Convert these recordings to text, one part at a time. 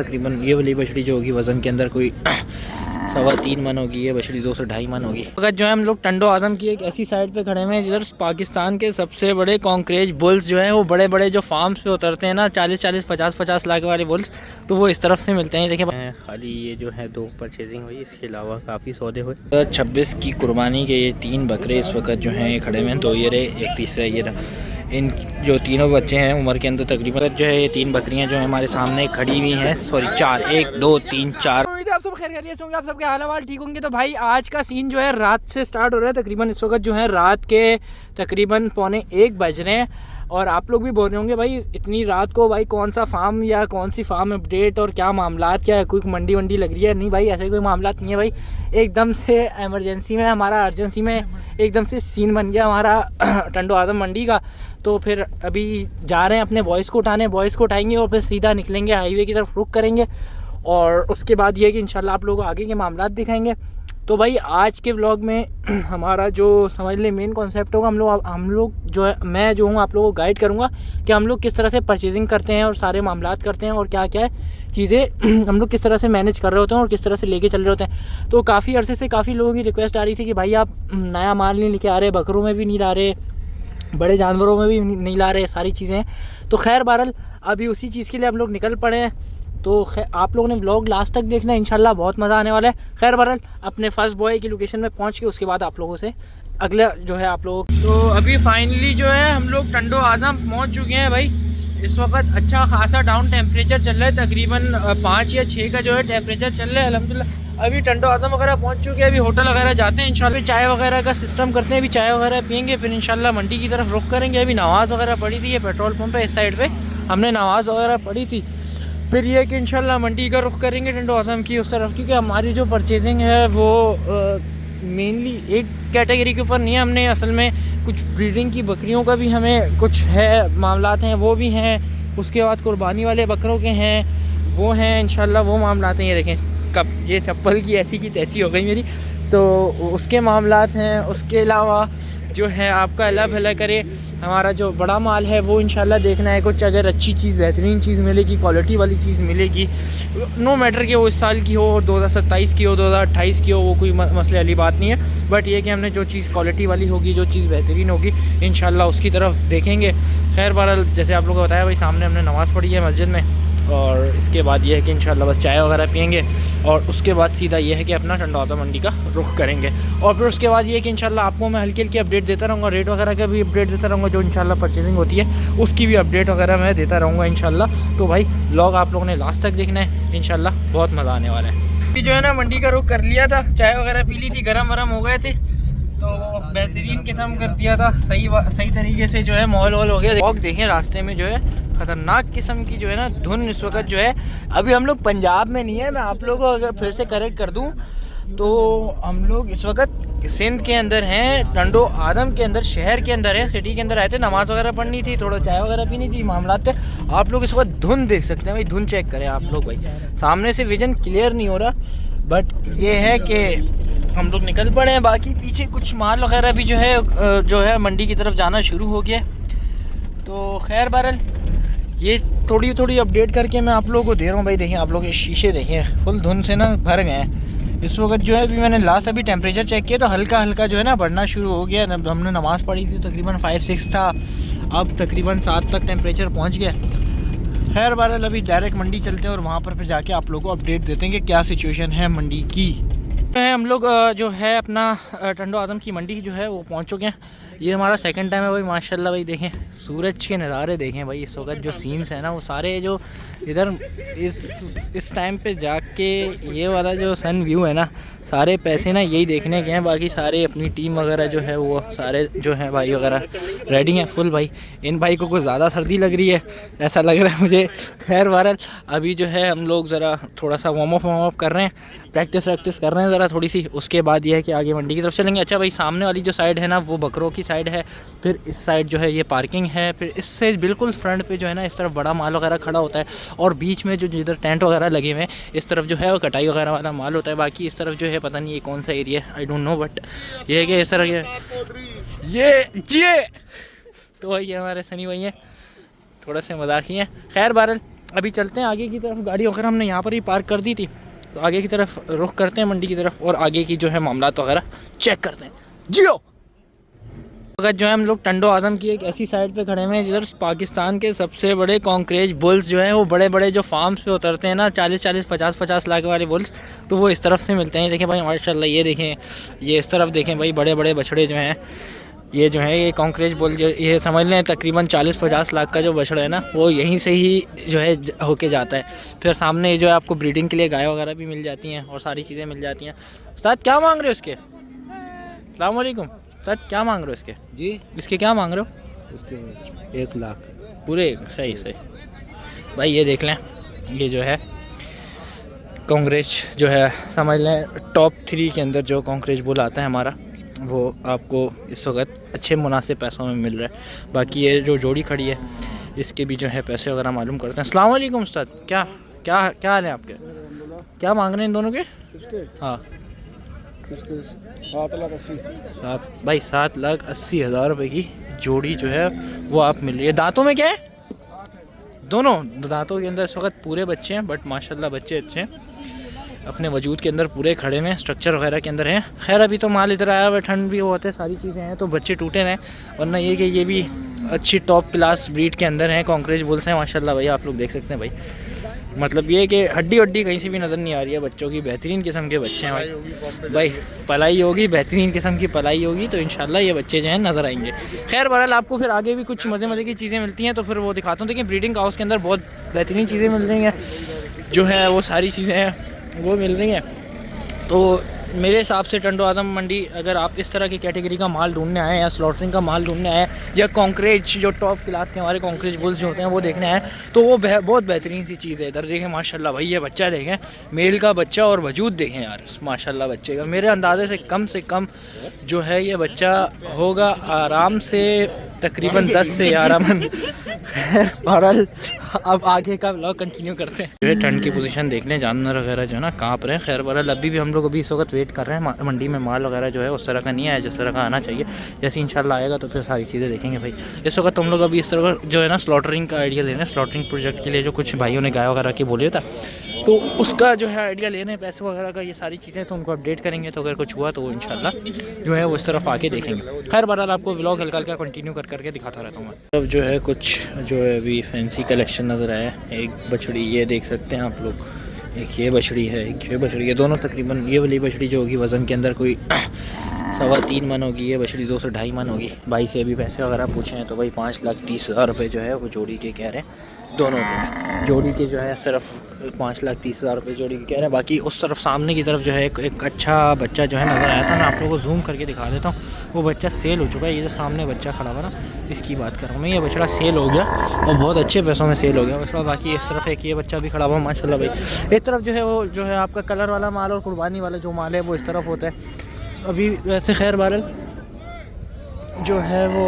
तकरीबन ये वाली बछड़ी जो होगी वज़न के अंदर कोई 3.25 मन होगी, ये बछड़ी 2 से 2.5 मन होगी। अगर जो है हम लोग टंडो आज़म की एक ऐसी साइड पे खड़े हुए हैं जिधर पाकिस्तान के सबसे बड़े कॉन्क्रेज बुल्स जो है वो बड़े बड़े जो फार्म्स पे उतरते हैं ना, 40-40 50-50 लाख वाले बुल्स, तो वो इस तरफ से मिलते हैं। देखिए खाली ये जो है 2 परचेजिंग हुई, इसके अलावा काफ़ी सौदे हुए। 26 की कुर्बानी के ये 3 बकरे इस वक्त जो हैं खड़े हुए हैं, 2 ये रहे, एक तीसरा ये रहा। इन जो तीनों बच्चे हैं उम्र के अंदर तकरीबन जो है ये 3 बकरियां जो है हमारे सामने खड़ी हुई हैं, सॉरी 4, 1 2 3 4। उम्मीद है आप सब खैर खैरियत से होंगे, आप सबके हाल हवाल ठीक होंगे। तो भाई आज का सीन जो है रात से स्टार्ट हो रहा है, तकरीबन इस वक्त जो है रात के तकरीबन 12:45 बज रहे हैं। और आप लोग भी बोल रहे होंगे भाई इतनी रात को भाई कौन सा फार्म या कौन सी फार्म अपडेट और क्या मामलात, क्या है, कोई मंडी वंडी लग रही है? नहीं भाई, ऐसे कोई मामलात नहीं है भाई। एकदम से एमरजेंसी में हमारा, अर्जेंसी में एकदम से सीन बन गया हमारा टंडो आज़म मंडी का। तो फिर अभी जा रहे हैं अपने बॉयज़ को उठाने, बॉयज़ को उठाएंगे और फिर सीधा निकलेंगे हाईवे की तरफ, रुक करेंगे। और उसके बाद ये कि इंशाल्लाह आप लोगों को आगे के मामलात दिखाएंगे। तो भाई आज के व्लॉग में हमारा जो समझ ले मेन कॉन्सेप्ट होगा, हम लोग जो है, मैं जो हूँ आप लोगों को गाइड करूँगा कि हम लोग किस तरह से परचेजिंग करते हैं और सारे मामलात करते हैं और क्या क्या चीज़ें हम लोग किस तरह से मैनेज कर रहे होते हैं और किस तरह से लेके चल रहे होते हैं। तो काफ़ी अरसे से काफ़ी लोगों की रिक्वेस्ट आ रही थी कि भाई आप नया माल नहीं लेके आ रहे, बकरों में भी नहीं ला रहे, बड़े जानवरों में भी नहीं ला रहे, सारी चीज़ें। तो खैर बहरहाल अभी उसी चीज़ के लिए हम लोग निकल पड़े हैं। तो आप लोगों ने व्लॉग लास्ट तक देखना है, इंशाल्लाह बहुत मज़ा आने वाला है। खैर बहरहाल अपने फर्स्ट बॉय की लोकेशन में पहुंच के उसके बाद आप लोगों से अगला जो है आप लोग। तो अभी फाइनली जो है हम लोग टंडो आज़म पहुंच चुके हैं भाई। इस वक्त अच्छा खासा डाउन टेम्परेचर चल रहा है, तकरीबन 5 या 6 का जो है टेम्परेचर चल रहा है अल्हम्दुलिल्लाह। अभी टंडो आज़म वगैरह पहुंच चुके हैं, अभी होटल वगैरह जाते हैं इंशाल्लाह, चाय वगैरह का सिस्टम करते हैं, अभी चाय वगैरह पियेंगे, फिर इंशाल्लाह मंडी की तरफ रुख करेंगे। अभी नमाज़ वगैरह पढ़ी थी, ये पेट्रोल पम्प है इस साइड पर, हमने नमाज़ वगैरह पढ़ी थी। फिर ये कि इंशाल्लाह मंडी का रुख करेंगे टंडो आज़म की उस तरफ, क्योंकि हमारी जो परचेजिंग है वो मेनली एक कैटेगरी के ऊपर नहीं है। हमने असल में कुछ ब्रीडिंग की बकरियों का भी हमें कुछ है मामलात हैं, वो भी हैं। उसके बाद कुर्बानी वाले बकरों के हैं, वो हैं इंशाल्लाह, वो मामलात हैं। ये देखें कब ये चप्पल की ऐसी की तैसी हो गई मेरी, तो उसके मामलात हैं। उसके अलावा जो है आपका अल्लाह भला करे हमारा जो बड़ा माल है वो इंशाल्लाह देखना है, कुछ अगर अच्छी चीज़, बेहतरीन चीज़ मिलेगी, क्वालिटी वाली चीज़ मिलेगी, नो मैटर कि वो इस साल की हो, 2027 की हो, 2028 की हो, वो कोई मसले वाली बात नहीं है। बट ये कि हमने जो चीज़ क्वालिटी वाली होगी, जो चीज़ बेहतरीन होगी, इंशाल्लाह उसकी तरफ देखेंगे। खैर बहरहाल जैसे आप लोगों को बताया भाई, सामने हमने नमाज़ पढ़ी है मस्जिद में, और इसके बाद ये है कि इंशाल्लाह बस चाय वगैरह पियेंगे और उसके बाद सीधा ये है कि अपना टंडो आज़म मंडी का रुख करेंगे। और फिर उसके बाद ये है कि इंशाल्लाह आपको मैं हल्की हल्की अपडेट देता रहूँगा, रेट वगैरह का भी अपडेट देता रहूँगा, जो इंशाल्लाह परचेजिंग होती है उसकी भी अपडेट वगैरह मैं देता रहूँगा इंशाल्लाह। तो भाई व्लॉग आप लोगों ने लास्ट तक देखना है, इंशाल्लाह बहुत मज़ा आने वाला है। जो है ना मंडी का रुख कर लिया था, चाय वगैरह पी ली थी, गरम वरम हो गए थे, तो बेहतरीन किस्म कर दिया था, सही तरीके से जो है मॉल वॉल हो गया। वॉक देखें रास्ते में जो है ख़तरनाक किस्म की जो है ना धुन इस वक्त जो है। अभी हम लोग पंजाब में नहीं है, मैं आप लोगों को अगर फिर से करेक्ट कर दूं तो हम लोग इस वक्त सिंध के अंदर हैं, टंडो आज़म के अंदर, शहर के अंदर है, सिटी के अंदर आए थे, नमाज़ वगैरह पढ़नी थी, थोड़ा चाय वगैरह पीनी थी, मामलात थे। आप लोग इस वक्त धुन देख सकते हैं भाई, धुन चेक करें आप लोग भाई, सामने से विजन क्लियर नहीं हो रहा, बट ये है कि हम लोग निकल पड़े हैं। बाकी पीछे कुछ माल वगैरह भी जो है मंडी की तरफ जाना शुरू हो गया। तो खैर बहरहाल ये थोड़ी अपडेट करके मैं आप लोगों को दे रहा हूँ भाई। देखें आप लोग ये शीशे देखें, फुल धुंध से ना भर गए हैं इस वक्त जो है। अभी मैंने लास्ट अभी टेम्परेचर चेक किया तो हल्का हल्का जो है ना बढ़ना शुरू हो गया। हमने नमाज़ पढ़ी थी तकरीबन 5-6 था, अब तकरीबन 7 तक टेम्परेचर पहुँच गया। खैर बहरहाल अभी डायरेक्ट मंडी चलते हैं और वहाँ पर फिर जाके आप लोगों को अपडेट देते हैं कि क्या सिचुएशन है मंडी की। हम लोग जो है अपना टंडो आज़म की मंडी जो है वो पहुंच चुके हैं। ये हमारा सेकंड टाइम है भाई, माशाल्लाह भाई। देखें सूरज के नज़ारे देखें भाई, इस वक्त जो सीन्स है ना वो सारे जो इधर इस टाइम पे जाके ये वाला जो सन व्यू है ना, सारे पैसे ना यही देखने के हैं। बाकी सारे अपनी टीम वगैरह जो है वो सारे जो है भाई वगैरह रेडी हैं फुल भाई। इन भाई को कुछ ज़्यादा सर्दी लग रही है ऐसा लग रहा है मुझे। खैर बहरहाल अभी जो है हम लोग ज़रा थोड़ा सा वार्म अप कर रहे हैं, प्रैक्टिस कर रहे हैं ज़रा थोड़ी सी। उसके बाद ये है कि आगे मंडी की तरफ चलेंगे। अच्छा भाई सामने वाली जो साइड है ना वो बकरों की साइड है, फिर इस साइड जो है ये पार्किंग है, फिर इससे बिल्कुल फ्रंट पे जो है ना इस तरफ बड़ा माल वगैरह खड़ा होता है, और बीच में जो जिधर टेंट वगैरह लगे हुए हैं इस तरफ जो है वो कटाई वगैरह वाला माल होता है। बाकी इस तरफ जो है पता नहीं ये कौन सा एरिया है, आई डोंट नो, बट ये है कि इस तरह ये तो ये हमारे सनी भाई हैं, थोड़ा से मजाक ही हैं। खैर बहरहाल अभी चलते हैं आगे की तरफ। गाड़ी वगैरह हमने यहाँ पर ही पार्क कर दी थी, तो आगे की तरफ रुख करते हैं मंडी की तरफ और आगे की जो है मामलात वगैरह चेक करते हैं। जियो अगर जो है हम लोग टंडो आजम की एक ऐसी साइड पे खड़े हुए हैं जिधर पाकिस्तान के सबसे बड़े कॉन्क्रेज बुल्स जो है वो बड़े बड़े जो फार्म्स पे उतरते हैं ना, 40-40 50-50 लाख वाले बुल्स, तो वो इस तरफ से मिलते हैं। देखें भाई माशाल्लाह, ये देखें, ये इस तरफ देखें भाई, बड़े बड़े बछड़े जो हैं, ये जो है ये कॉन्क्रेज बुल, जो ये समझ लें तकरीबन 40-50 लाख का जो बछड़ा है ना, वो यहीं से ही जो है होके जाता है। फिर सामने जो है आपको ब्रीडिंग के लिए गाय वगैरह भी मिल जाती हैं और सारी चीज़ें मिल जाती हैं। उस्ताद क्या मांग रहे हो इसके? अस्सलाम वालेकुम उस्ताद, क्या मांग रहे हो इसके? जी, इसके क्या मांग रहे हो? उसके 1 लाख पूरे? सही सही भाई, ये देख लें, ये जो है कॉन्क्रेज जो है समझ लें टॉप 3 के अंदर जो कॉन्क्रेज बुल आता है हमारा, वो आपको इस वक्त अच्छे मुनासिब पैसों में मिल रहा है। बाकी ये जो जोड़ी खड़ी है इसके भी जो है पैसे वगैरह मालूम करते हैं। अस्सलाम वालेकुम उस्ताद, क्या क्या क्या हाल है आपके? क्या मांग रहे हैं इन दोनों के? इसके हाँ, इसके 7,80,000 भाई 7,80,000 रुपये की जोड़ी जो है वो आप मिल रही है। दांतों में क्या है? दोनों दांतों के अंदर इस वक्त पूरे बच्चे हैं, बट माशाल्लाह बच्चे अच्छे हैं, अपने वजूद के अंदर पूरे खड़े हैं, स्ट्रक्चर वगैरह के अंदर हैं। खैर अभी तो माल इधर आया हुआ, ठंड भी होते हैं, सारी चीज़ें हैं, तो बच्चे टूटे हैं, वरना ये कि ये भी अच्छी टॉप क्लास ब्रीड के अंदर हैं, कॉन्क्रेज बुल्स हैं माशाल्लाह भाई। आप लोग देख सकते हैं भाई, मतलब ये कि हड्डी वड्डी कहीं से भी नज़र नहीं आ रही है बच्चों की, बेहतरीन किस्म के बच्चे हैं भाई। पलाई होगी, बेहतरीन किस्म की पलाई होगी, तो इंशाल्लाह ये बच्चे जो हैं नज़र आएंगे। खैर बहरहाल आपको फिर आगे भी कुछ मज़े मज़े की चीज़ें मिलती हैं, तो फिर वो दिखाता हूँ। देखिए ब्रीडिंग हाउस के अंदर बहुत बेहतरीन चीज़ें मिल रही हैं, जो है वो सारी चीज़ें हैं वो मिल रही हैं। तो मेरे हिसाब से टंडो आजम मंडी, अगर आप इस तरह की कैटेगरी का माल ढूंढने आए या स्लॉटरिंग का माल ढूंढने आए या कॉन्क्रेज जो टॉप क्लास के हमारे कॉन्क्रेज बुल्स जो होते हैं वो देखने आए, तो वो बहुत बेहतरीन सी चीज़ है। इधर देखें माशाल्लाह भाई, ये बच्चा देखें, मेल का बच्चा, और वजूद देखें यार माशाल्लाह बच्चे का। मेरे अंदाजे से कम जो है ये बच्चा होगा आराम से तकरीबन 10 से 11 मन। बहरहाल अब आगे का व्लॉग कंटिन्यू करते हैं। जो है ठंड की पोजीशन देख लें, जानवर वगैरह जो है ना काँप रहे हैं। खैर बहरहाल अभी भी हम लोग अभी इस वक्त वेट कर रहे हैं, मंडी में माल वगैरह जो है उस तरह का नहीं आया जिस तरह का आना चाहिए। जैसे इंशाल्लाह आएगा तो फिर सारी चीज़ें देखेंगे भाई। इस वक्त हम लोग अभी इस तरह का जो है ना स्लॉटरिंग का आइडिया ले रहे हैं, स्लॉटरिंग प्रोजेक्ट के लिए जो कुछ भाइयों ने गाय वगैरह की बोले था, तो उसका जो है आइडिया ले रहे हैं, पैसे वगैरह का, ये सारी चीज़ें तो उनको अपडेट करेंगे। तो अगर कुछ हुआ तो वो इंशाल्लाह जो है वो इस तरफ आके देखेंगे। खैर बहरहाल आपको व्लॉग हल्का हल्का कंटिन्यू करके दिखाता रहता हूँ मैं। अब जो है कुछ जो है अभी फैंसी कलेक्शन नज़र आया। एक बछड़ी ये देख सकते हैं आप लोग, एक ये बछड़ी है, एक ये बछड़ी है, दोनों तकरीबन, ये वाली बछड़ी जो होगी वज़न के अंदर कोई 3.25 मन होगी, ये बछड़ी 2 से 2.5 मन होगी। भाई से अभी पैसे वगैरह पूछे हैं तो भाई 5,30,000 रुपये जो है वो जोड़ी के कह रहे हैं, दोनों के जोड़ी के जो है सिर्फ 5,30,000 रुपये जोड़ी के कह रहे हैं। बाकी उस तरफ सामने की तरफ जो है एक अच्छा बच्चा जो है नज़र आया था, मैं आप लोगों को जूम करके दिखा देता हूँ। वो बच्चा सेल हो चुका है, ये जो सामने बच्चा खड़ा हुआ ना, इसकी बात कर रहा हूँ मैं। ये बछड़ा सेल हो गया और बहुत अच्छे पैसों में सेल हो गया बछड़ा। बाकी इस तरफ एक ये बच्चा भी खड़ा हुआ माशाल्लाह भाई। इस तरफ जो है वो जो है आपका कलर वाला माल और कुर्बानी वाला जो माल है वो इस तरफ होता है। अभी वैसे खैर बहरहाल जो है वो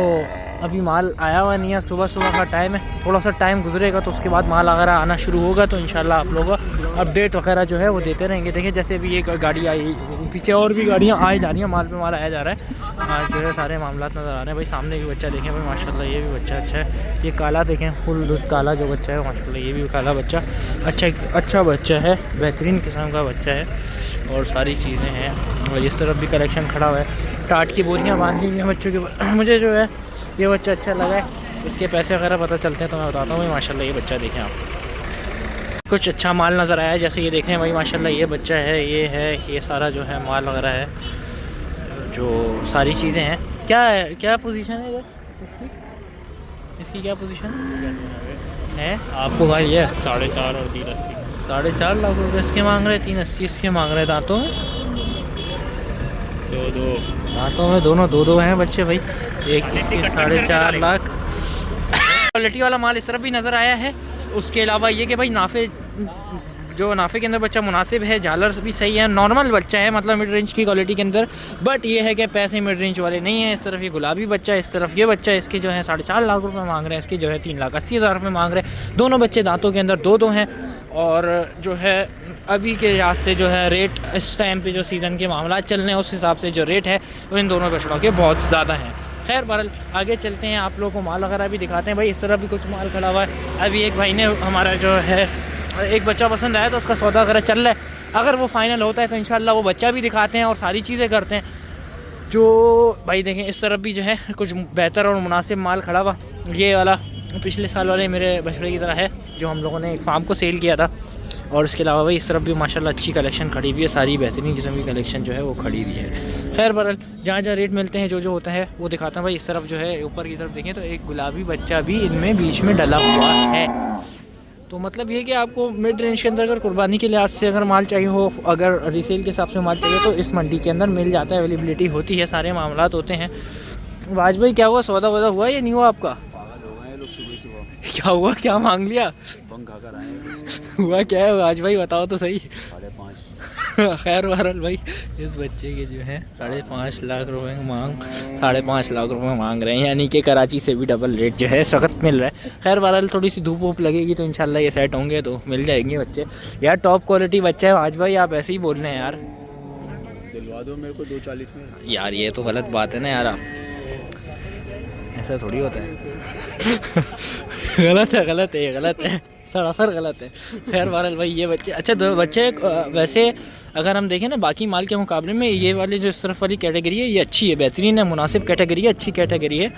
अभी माल आया हुआ नहीं है, सुबह का टाइम है, थोड़ा सा टाइम गुजरेगा तो उसके बाद माल वगैरह आना शुरू होगा, तो इंशाल्लाह आप लोगों को अपडेट वगैरह जो है वो देते रहेंगे। देखिए जैसे अभी एक गाड़ी आई, पीछे और भी गाड़ियाँ आई जा रही हैं, माल पे माल आया जा रहा है, आज जो है सारे मामला नज़र आ रहे हैं भाई। सामने भी बच्चा देखें भाई माशाल्लाह, ये भी बच्चा अच्छा है। ये काला देखें, फुल दूध काला जो बच्चा है माशाल्लाह, ये भी काला बच्चा अच्छा बच्चा है, बेहतरीन किस्म का बच्चा है और सारी चीज़ें हैं। और इस तरफ भी कलेक्शन खड़ा हुआ है, टाट की बोरियाँ बांधी हुई हैं बच्चों के। मुझे जो है ये बच्चा अच्छा लगा है, इसके पैसे वगैरह पता चलते हैं तो मैं बताता हूँ। माशाल्लाह ये बच्चा देखें आप, कुछ अच्छा माल नज़र आया, जैसे ये देखें भाई माशाल्लाह ये बच्चा है, ये सारा जो है माल वगैरह है, जो सारी चीज़ें हैं। क्या पोजीशन है इधर इसकी क्या पोजीशन है आपको भाई? ये 4.5 और 380, 4.5 लाख रुपये इसके मांग रहे, 380 इसके मांग रहे। दांतों में दांतों में दोनों दो हैं बच्चे भाई। एक इसके 4.5 लाख। क्वालिटी वाला माल इस तरफ भी नज़र आया है। उसके अलावा ये कि भाई नाफे के अंदर बच्चा मुनासिब है, झालर भी सही है, नॉर्मल बच्चा है, मतलब मिड रेंज की क्वालिटी के अंदर। बट ये है कि पैसे मिड रेंज वाले नहीं हैं। इस तरफ ये गुलाबी बच्चा है, इस तरफ ये बच्चा है, इसके जो है 4.5 लाख रुपये मांग रहे हैं, इसके जो है 3,80,000 रुपये मांग रहे हैं। दोनों बच्चे दांतों के अंदर दो हैं। और जो है अभी के लिहाज से जो है रेट इस टाइम पे जो सीज़न के मामला चल रहे हैं उस हिसाब से जो रेट है वो इन दोनों बछड़ों के बहुत ज़्यादा हैं। खैर बहरहाल आगे चलते हैं, आप लोगों को माल वगैरह भी दिखाते हैं। भाई इस तरह भी कुछ माल खड़ा हुआ है। अभी एक भाई ने हमारा जो है एक बच्चा पसंद आया तो उसका सौदा वगैरह चल रहा है। अगर वो फाइनल होता है तो इंशाल्लाह वो बच्चा भी दिखाते हैं और सारी चीज़ें करते हैं। जो भाई देखें इस तरफ भी जो है कुछ बेहतर और मुनासिब माल खड़ा हुआ। ये वाला पिछले साल वाले मेरे बछड़े की तरह है जो हम लोगों ने एक फार्म को सेल किया था। और इसके अलावा भाई इस तरफ भी माशाल्लाह अच्छी कलेक्शन खड़ी हुई है, सारी बेहतरीन किस्म की कलेक्शन जो है वो खड़ी हुई है। खैर बहरहाल जहाँ जहाँ रेट मिलते हैं जो होता है वो दिखाता हूँ। भाई इस तरफ जो है ऊपर की तरफ देखें तो एक गुलाबी बच्चा भी इनमें बीच में डला हुआ है। तो मतलब ये कि आपको मिड रेंज के अंदर अगर कुर्बानी के लिहाज से अगर माल चाहिए हो, अगर रीसेल के हिसाब से माल चाहिए तो इस मंडी के अंदर मिल जाता है, अवेलेबिलिटी होती है, सारे मामलात होते हैं। वाज भाई क्या हुआ, सौदा वौदा हुआ या नहीं हुआ आपका? क्या हुआ, क्या मांग लिया? खाकर आए हुआ क्या है आज भाई, बताओ तो सही। 5.5। खैर बहरहाल भाई इस बच्चे के जो है 5.5 लाख रुपए मांग 5.5 लाख रुपए मांग रहे हैं, यानी कि कराची से भी डबल रेट जो है सख्त मिल रहा है। खैर बहरहाल थोड़ी सी धूप वूप लगेगी तो इंशाल्लाह ये सेट होंगे तो मिल जाएंगे बच्चे। यार टॉप क्वालिटी बच्चा है आज भाई, आप ऐसे ही बोल रहे हैं यार। दिलवा दो मेरे को 240 में। यार ये तो गलत बात है ना यार, आप ऐसा थोड़ी होता है। गलत है सरासर गलत है। खैर बहरहाल भाई ये बच्चे अच्छा दो बच्चे वैसे अगर हम देखें ना बाकी माल के मुकाबले में ये वाली जो इस तरफ वाली कैटेगरी है ये अच्छी है, बेहतरीन है, मुनासिब कैटेगरी है, अच्छी कैटेगरी है।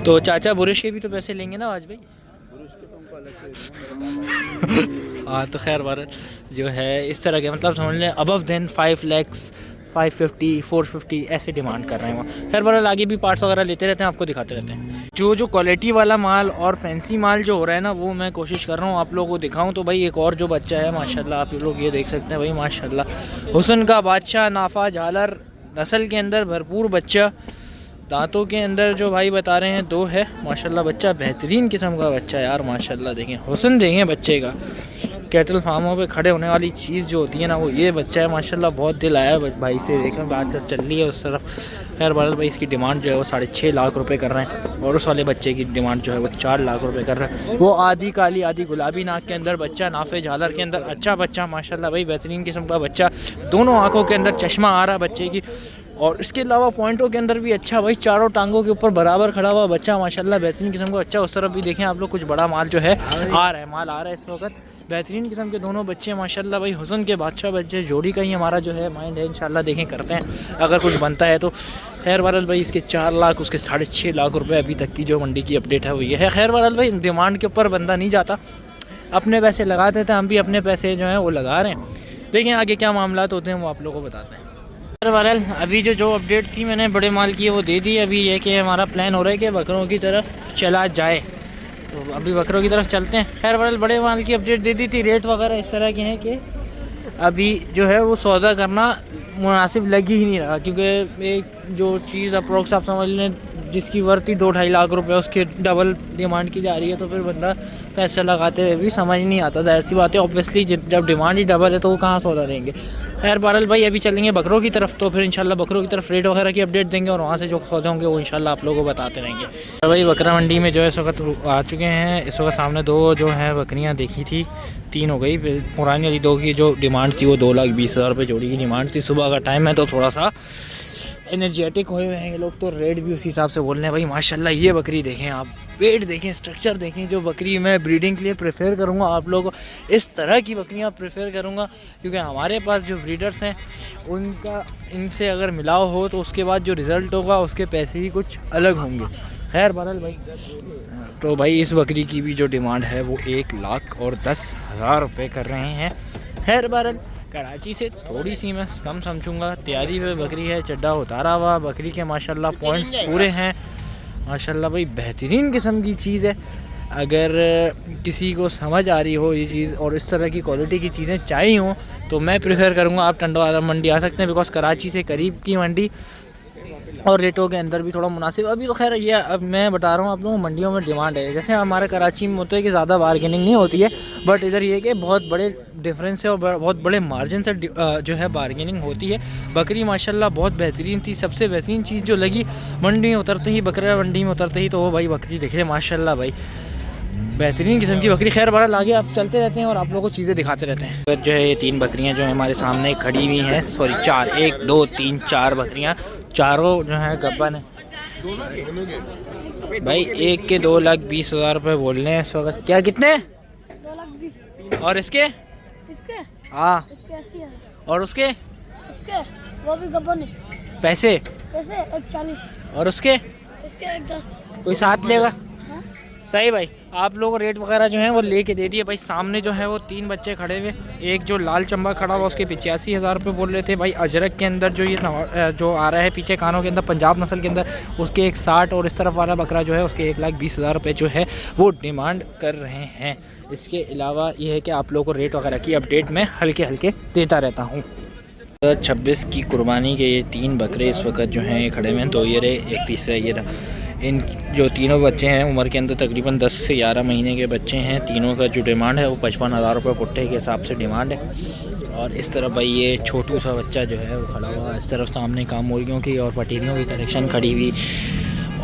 तो चाचा बुरुश के भी तो पैसे लेंगे ना आज भाई। हाँ तो खैर बहरहाल जो है इस तरह के मतलब समझ लें अबव देन 5 लाख 550 450 ऐसे डिमांड कर रहे हैं वहाँ। खैर बहरहाल आगे भी पार्ट्स वगैरह लेते रहते हैं, आपको दिखाते रहते हैं। जो क्वालिटी वाला माल और फैंसी माल जो हो रहा है ना वो मैं कोशिश कर रहा हूँ आप लोगों को दिखाऊं। तो भाई एक और जो बच्चा है माशाल्लाह आप लोग ये देख सकते हैं भाई माशाल्लाह हुस्न का बादशाह, नाफा झालर नस्ल के अंदर भरपूर बच्चा, दांतों के अंदर जो भाई बता रहे हैं 2 है माशाल्लाह। बच्चा बेहतरीन किस्म का बच्चा यार माशाल्लाह, देखें हुस्न देखें बच्चे का। कैटल फार्मों पे खड़े होने वाली चीज़ जो होती है ना वो ये बच्चा है माशाल्लाह। बहुत दिल आया भाई से, देखें बात चल रही है उस तरफ। खैर बहरहाल भाई इसकी डिमांड जो है वो 6.5 लाख रुपए कर रहे हैं और उस वाले बच्चे की डिमांड जो है वो 4 लाख रुपए कर रहे हैं। वो आधी काली आधी गुलाबी नाक के अंदर बच्चा, नाफे झालर के अंदर अच्छा बच्चा माशाल्लाह भाई, बेहतरीन किस्म का बच्चा। दोनों आँखों के अंदर चश्मा आ रहा बच्चे की और इसके अलावा पॉइंटों के अंदर भी अच्छा भाई, चारों टांगों के ऊपर बराबर खड़ा हुआ बच्चा माशाल्लाह, बेहतरीन किस्म का बच्चा। उस तरफ भी देखें आप लोग कुछ बड़ा माल जो है आ रहा है, माल आ रहा है इस वक्त। बेहतरीन किस्म के दोनों बच्चे माशाल्लाह भाई, हुस्न के बादशाह बच्चे। जोड़ी का ही हमारा जो है माइंड है, इंशाल्लाह देखें करते हैं अगर कुछ बनता है तो। खैर बहरहाल भाई इसके 4 लाख उसके 6.5 लाख रुपए अभी तक की जो मंडी की अपडेट है वो ये है। खैर बहरहाल भाई डिमांड के ऊपर बंदा नहीं जाता, अपने पैसे लगाते थे, हम भी अपने पैसे जो हैं वो लगा रहे हैं। देखें आगे क्या मामला होते हैं वो आप लोगों को बताते हैं। बहरहाल अभी जो अपडेट थी मैंने बड़े माल की है वो दे दी। अभी ये कि हमारा प्लान हो रहा है कि बकरों की तरफ चला जाए, तो अभी बकरों की तरफ चलते हैं। खैर बहरहाल बड़े माल की अपडेट दे दी थी, रेट वगैरह इस तरह के हैं कि अभी जो है वो सौदा करना मुनासिब लग ही नहीं रहा, क्योंकि एक जो चीज़ अप्रोक्स आप समझ लें जिसकी वर्थ ही 2-2.5 लाख रुपए उसके डबल डिमांड की जा रही है, तो फिर बंदा पैसे लगाते हुए भी समझ नहीं आता। जाहिर सी बात है ऑब्वियसली जब डिमांड ही डबल है तो वो कहाँ सौदा देंगे। खैर बहरहाल भाई अभी चलेंगे बकरों की तरफ, तो फिर इंशाल्लाह बकरों की तरफ रेट वगैरह की अपडेट देंगे और वहाँ से जो सौदे होंगे वो इंशाल्लाह आप लोगों को बताते रहेंगे। तो भाई बकरा मंडी में जो है इस वक्त आ चुके हैं। इस वक्त सामने 2 जो हैं बकरियाँ देखी थी, 3 हो गई। पुरानी वाली 2 की जो डिमांड थी वो 2,20,000 रुपये जोड़ी की डिमांड थी। सुबह का टाइम है तो थोड़ा सा एनर्जेटिक हुए हुए हैं ये लोग, तो रेट भी उसी हिसाब से बोल रहे हैं। भाई माशाल्लाह ये बकरी देखें आप, पेट देखें, स्ट्रक्चर देखें। जो बकरी मैं ब्रीडिंग के लिए प्रेफर करूँगा आप लोगों को इस तरह की बकरियाँ प्रेफर करूँगा, क्योंकि हमारे पास जो ब्रीडर्स हैं उनका इनसे अगर मिलाव हो तो उसके बाद जो रिज़ल्ट होगा उसके पैसे ही कुछ अलग होंगे। खैर बहरहाल भाई तो भाई इस बकरी की भी जो डिमांड है वो 1,10,000 रुपये कर रहे हैं। खैर बहरहाल कराची से थोड़ी सी मैं कम समझूंगा, तैयारी हुई बकरी है, चड्डा उतारा हुआ बकरी के माशाल्लाह पॉइंट्स पूरे हैं माशाल्लाह भाई, बेहतरीन किस्म की चीज़ है। अगर किसी को समझ आ रही हो ये चीज़ और इस तरह की क्वालिटी की चीज़ें चाहिए हों तो मैं प्रेफर करूँगा आप टंडो आदम मंडी आ सकते हैं, बिकॉज़ कराची से करीब की मंडी और रेटों के अंदर भी थोड़ा मुनासिब। अभी तो खैर ये अब मैं बता रहा हूँ आप लोगों को मंडियों में डिमांड है, जैसे हमारे कराची में होता है कि ज़्यादा बार्गेनिंग नहीं होती है, बट इधर ये कि बहुत बड़े डिफरेंस है और बहुत बड़े मार्जिन से जो है बार्गेनिंग होती है। बकरी माशाल्लाह बहुत बेहतरीन थी। सबसे बेहतरीन चीज़ जो लगी मंडी में उतरते ही, बकरा मंडी में उतरते ही, तो वो भाई बकरी देखे माशाल्लाह भाई बेहतरीन किस्म की बकरी। खैर बहरहाल आगे आप चलते रहते हैं और आप लोगों को चीज़ें दिखाते रहते हैं। फिर जो है ये 3 बकरियां जो है हमारे सामने खड़ी हुई हैं, सॉरी 4, 1 2 3 4 बकरियां, चारों जो है गब्बन है भाई। एक के 2,20,000 रुपये बोल रहे हैं इस वक्त। क्या कितने? 2,20,000। और इसके? इसके हाँ। इसके 80,000। और उसके? इसके वो भी गब्बन है। पैसे? पैसे 1,40,000। और उसके? इसके 1,10,000। कोई साथ लेगा? हाँ? सही भाई, आप लोग रेट वगैरह जो है वो लेके दे दिए भाई। सामने जो है वो 3 बच्चे खड़े हुए, एक जो लाल चंबा खड़ा हुआ उसके 85,000 रुपये बोल रहे थे भाई। अजरक के अंदर जो ये जो आ रहा है पीछे कानों के अंदर पंजाब नस्ल के अंदर, उसके 1,60, और इस तरफ वाला बकरा जो है उसके 1,20,000 रुपये जो है वो डिमांड कर रहे हैं। इसके अलावा ये है कि आप लोगों को रेट वगैरह की अपडेट मैं हल्के हल्के देता रहता हूँ। 26 की कुर्बानी के ये 3 बकरे इस वक्त जो हैं ये खड़े हुए हैं। 2 ये रहे, एक तीसरा ये रहा। इन जो तीनों बच्चे हैं उम्र के अंदर तकरीबन 10 से 11 महीने के बच्चे हैं। तीनों का जो डिमांड है वो 55,000 रुपये पुट्ठे के हिसाब से डिमांड है। और इस तरफ भाई ये छोटू सा बच्चा जो है वो खड़ा हुआ। इस तरफ सामने काम मुर्गियों की और पटीरियों की कलेक्शन खड़ी हुई।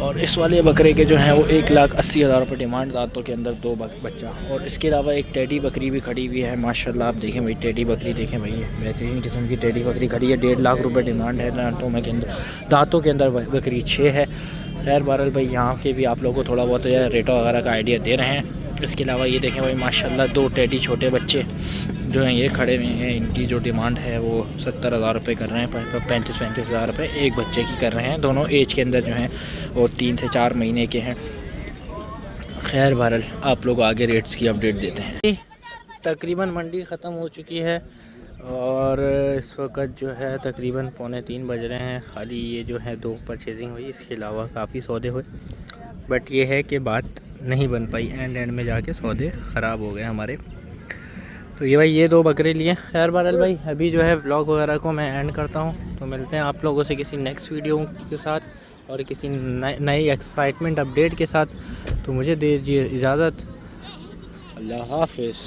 और इस वाले बकरे के जो हैं वो 1,80,000 रुपये डिमांड, दांतों के अंदर 2 बच्चा। और इसके अलावा एक टेडी बकरी भी खड़ी हुई है माशाल्लाह। आप देखें भाई टेडी बकरी देखें भाई, बेहतरीन किस्म की टेडी बकरी खड़ी है। 1.5 लाख रुपये डिमांड है। दांतों के अंदर बकरी 6 है। खैर बहरहाल भाई यहाँ के भी आप लोगों को थोड़ा बहुत रेटों वगैरह का आइडिया दे रहे हैं। इसके अलावा ये देखें भाई माशाल्लाह 2 टेडी छोटे बच्चे जो हैं ये खड़े हुए हैं। इनकी जो डिमांड है वो 70,000 रुपये कर रहे हैं। 35,000 रुपये एक बच्चे की कर रहे हैं। दोनों एज के अंदर जो हैं वो 3 से 4 महीने के हैं। खैर बहरहाल आप लोग आगे रेट्स की अपडेट देते हैं। तकरीबन मंडी ख़त्म हो चुकी है और इस वक्त जो है तकरीबन 2:45 बज रहे हैं। खाली ये जो है 2 परचेजिंग हुई, इसके अलावा काफ़ी सौदे हुए, बट ये है कि बात नहीं बन पाई। एंड में जाके सौदे ख़राब हो गए हमारे। तो ये भाई ये 2 बकरे लिए। खैर बहरहाल भाई अभी जो है व्लॉग वगैरह को मैं एंड करता हूँ। तो मिलते हैं आप लोगों से किसी नेक्स्ट वीडियो के साथ और किसी नई एक्साइटमेंट अपडेट के साथ। तो मुझे दे दीजिए इजाज़त। अल्लाह हाफ़िज़।